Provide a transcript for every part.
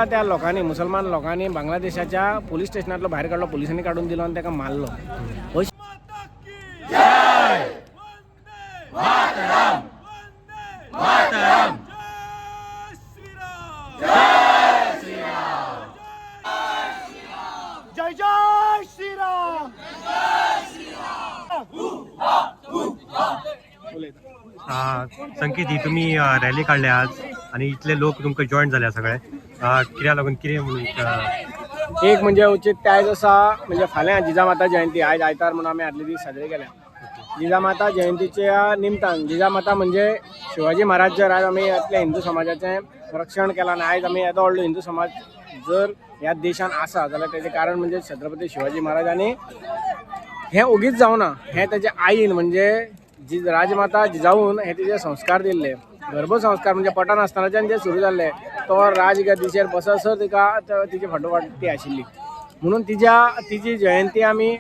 त्या लोकांनी मुसलमान लोकांनी बांगलादेशाच्या पोलीस स्टेशनातलो बाहेर काढलो, पोलिसांनी काढून दिलो आणि त्याका मारलो. जय जय श्रीराम. संकेत ही तुम्ही रॅली काढल्या आज आणि इथले लोक तुमका जॉईन झाले सगळे कित्याक लागून कितें म्हणून एक म्हणजे औचित्य आयज आसा, म्हणजे फाल्यां जिजामाता जयंती, आयज आयतार म्हणून आमी आदले दीस साजरे केल्या. जिजामाता जयंतीच्या निमतान, जिजामाता म्हणजे शिवाजी महाराज जर आज आमी आपल्या हिंदू समाजाचें रक्षण केलां आनी आयज आमी येदो व्हडलो हिंदू समाज जर ह्या देशान आसा जाल्यार तेजें कारण म्हणजे छत्रपती शिवाजी महाराज. आनी हें ओगीच जावना, हें तेजे आईन म्हणजे राजमाता जिजाऊन हे तिचे संस्कार दिल्ले, गर्भसंस्कार म्हणजे पटान आसतनाच्यान जे सुरू जाल्ले तो राजगद्दीचेर बससर तिका तिची फाटोफाट ती आशिल्ली. म्हणून तिची जयंती आमी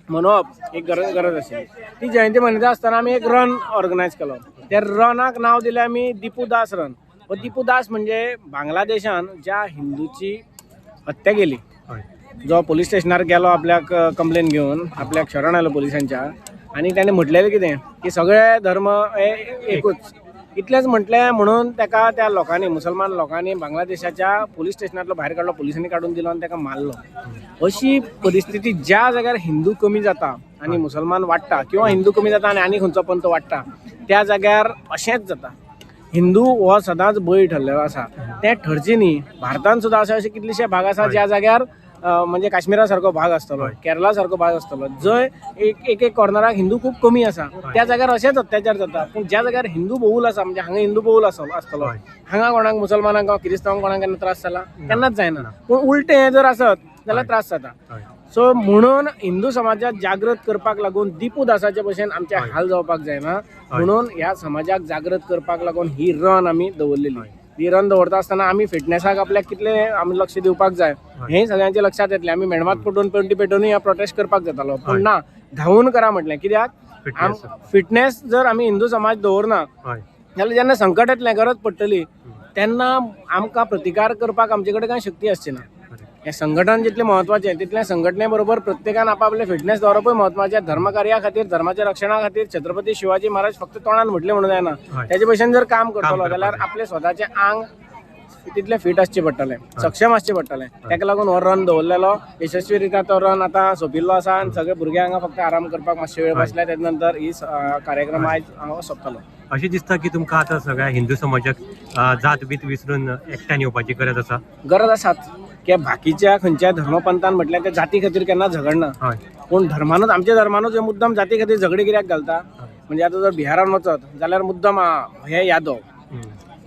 मनोवप एक गरज आशिल्ली. ती जयंती मनयता आसतना आमी एक रन ऑर्गनायज केलो. त्या रनाक नांव दिलें आमी दिपू दास रन. दिपू दास म्हणजे बांगलादेशान ज्या हिंदूची हत्या केली, जो पोलीस स्टेशनार गेलो आपल्याक कंप्लेन घेवन, आपल्याक शरण आयलो पोलिसांच्या, आणि त्याने म्हटलेलें कितें की सगळे धर्म एकूच, इतलेंच म्हटलें म्हणून ताका त्या लोकांनी मुसलमान लोकांनी बांगलादेशाच्या पोलीस स्टेशनातलो भायर काडलो, पोलिसांनी काडून दिलो आणि ताका मारलो. अशी परिस्थिती ज्या जाग्यार हिंदू कमी जाता आणि मुसलमान वाडटा, किंवा हिंदू कमी जाता आणि खंयचो पंथ वाडटा, त्या जाग्यार अशेंच जाता. हिंदू हो सदांच बळी ठरलेलो आसा. तें ठरचे न्ही, भारतान सुद्दां अशे कितलेशे भाग आसा ज्या जाग्यार म्हणजे काश्मीरा सारको भाग आसतलो, केरळा सारको भाग आसतलो, जंय एक कॉर्नराक हिंदू खूब कमी आसा, त्या जाग्यार अशेंच अत्याचार जाता. पूण ज्या जाग्यार हिंदू बहुल आसा, म्हणजे हांगा हिंदू बहुल आसतलो, हांगा कोणाक मुसलमानांक क्रिस्तांवांक कोणाक केन्ना त्रास जाला केन्नाच जायना. पूण उलटें हें जर आसत जाल्यार त्रास जाता. सो म्हणून हिंदू समाजाक जागृत करपाक लागून दिपू दासाचे भशेन आमचे हाल जावपाक जायना, म्हणून ह्या समाजाक जागृत करपाक लागून ही रन आमी दवरलेली. ही रन दवरता आसतना आमी फिटनेसाक आपल्याक कितले आमी लक्ष दिवपाक जाय हें सगळ्यांचे लक्षांत येतलें. आमी मेणवात पटोवन पेंटी पेटोवनूय प्रोटेस्ट करपाक जातालो, पूण ना, धांवून करा म्हटलें. कित्याक फिटनेस जर आमी हिंदू समाज दवरना जाल्यार जेन्ना संकट येतलें, गरज पडटली, तेन्ना आमकां प्रतिकार करपाक आमचे कडेन कांय शक्ती आसची ना. हें संघटन जितलें म्हत्वाचें तितलें संघटने बरोबर प्रत्येकान आपआपलें फिटनेस दवरपूय म्हत्वाचें. धर्मकार्या खातीर, धर्माच्या रक्षणा खातीर छत्रपती शिवाजी महाराज फक्त तोंडान म्हटलें म्हणून जायना, तेजे भशेन जर काम करतलो जाल्यार आपलें स्वताचें आंग तितलें फिट आसचें पडटलें, सक्षम आसचें पडटलें. ताका लागून हो रन दवरलेलो. यशस्वी रित्या तो रन आतां सोंपिल्लो आसा आनी सगळे भुरगे हांगा फक्त आराम करपाक मातशे वेळ बसल्या. तेजे नंतर ही कार्यक्रम आयज हांव सोंपतलो. अशें दिसता की तुमकां आतां सगळ्या हिंदू समाजाक जात बीत विसरून एकट्यान येवपाची गरज आसा. गरज आसात, की बाकीच्या खंयच्या धर्मपंथान म्हटल्यार ते जाती खातीर केन्ना झगडना, पूण धर्मानूच, आमच्या धर्मानूच मुद्दम जाती खातीर झगडी कित्याक घालता. म्हणजे आतां जर बिहारान वचत जाल्यार मुद्दम हे यादव,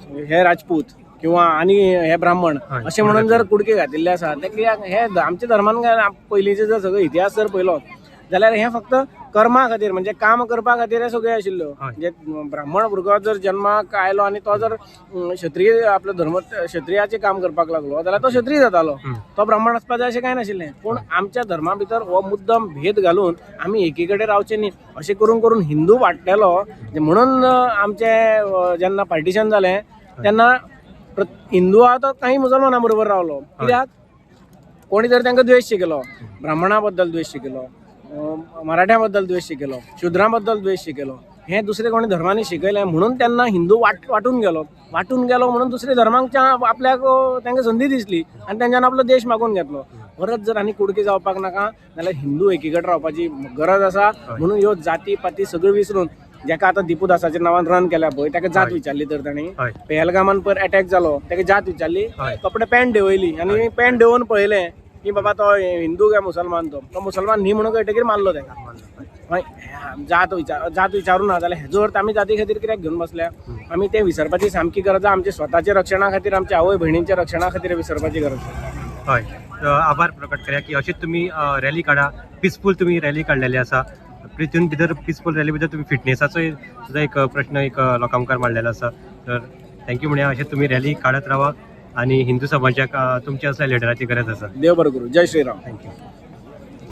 हे राजपूत किंवा आनी हे ब्राह्मण अशें म्हणून जर कुडके घातिल्ले आसा. ते कित्याक हे आमच्या धर्मान पयलींचे जर सगळो इतिहास जर पयलो जाल्यार हे फक्त कर्मा खातीर, म्हणजे काम करपा खातीर हे सगळे आशिल्ल्यो. म्हणजे ब्राह्मण भुरगो जर जन्माक आयलो आनी तो जर क्षत्रीय आपलो धर्म क्षत्रियाचें काम करपाक लागलो जाल्यार तो क्षत्रीय जातालो, तो ब्राह्मण आसपाक जाय अशें कांय नाशिल्लें. पूण आमच्या धर्मा भितर हो मुद्दम भेद घालून आमी एकी कडेन रावचे न्ही अशें करून करून हिंदू वाडटेलो. म्हणून आमचें जेन्ना पार्टिशन जालें तेन्ना हिंदू आहा तो काही मुसलमाना बरोबर रावलो. कित्याक कोणी जर तांकां द्वेश शिकयलो, ब्राह्मणा बद्दल द्वेश शिकयलो, मराठ्या बद्दल द्वेश शिकयलो, शुद्रां बद्दल द्वेश शिकयलो, हें दुसरे कोणी धर्मांनी शिकयलें म्हणून तेन्ना हिंदू वाटून गेलो म्हणून दुसरे धर्मांच्या आपल्याक तांकां संदी दिसली आनी तेंच्यान आपलो देश मागून घेतलो. परत जर आनी कुडकी जावपाक नाका जाल्यार हिंदू एकी कडेन रावपाची गरज आसा. म्हणून ह्यो जाती पाती सगळ्यो विसरून, जेका आतां दिपू दासाच्या नांवान रन केल्या पळय, ताका जात विचारली तर तांणी. पहलगामान पयर अटॅक जालो, ताका जात विचारली, कपडे पॅन्ट देंवयली आनी पॅन्ट देंवोवन पळयलें की बाबा तो हिंदू काय मुसलमान, तो मुसलमान न्ही म्हणून कळटकीर मारलो ताका. जात विचारूं ना जाल्यार हेजो अर्थ आमी जाती खातीर कित्याक घेवन बसल्या. आमी तें विसरपाची सामकी गरज आसा. आमच्या स्वताच्या रक्षणा खातीर, आमच्या आवय भयणींच्या रक्षणा खातीर विसरपाची गरज आसा. हय, आभार प्रकट करूया की अशीच तुमी रॅली काडा. पिसफूल तुमी रॅली काडलेली आसा. तितून भितर पिसफूल रॅली भितर तुमी फिटनेसाचोय सुद्दां एक प्रश्न एक लोकां मुखार मांडलेलो आसा. तर थँक्यू म्हणया. अशें तुमी रॅली काडत रावा आणि हिंदू समाजाक तुमच्या असल्या लिडराची गरज आसा. देव बरें करूं. जय श्रीराम. थँक्यू.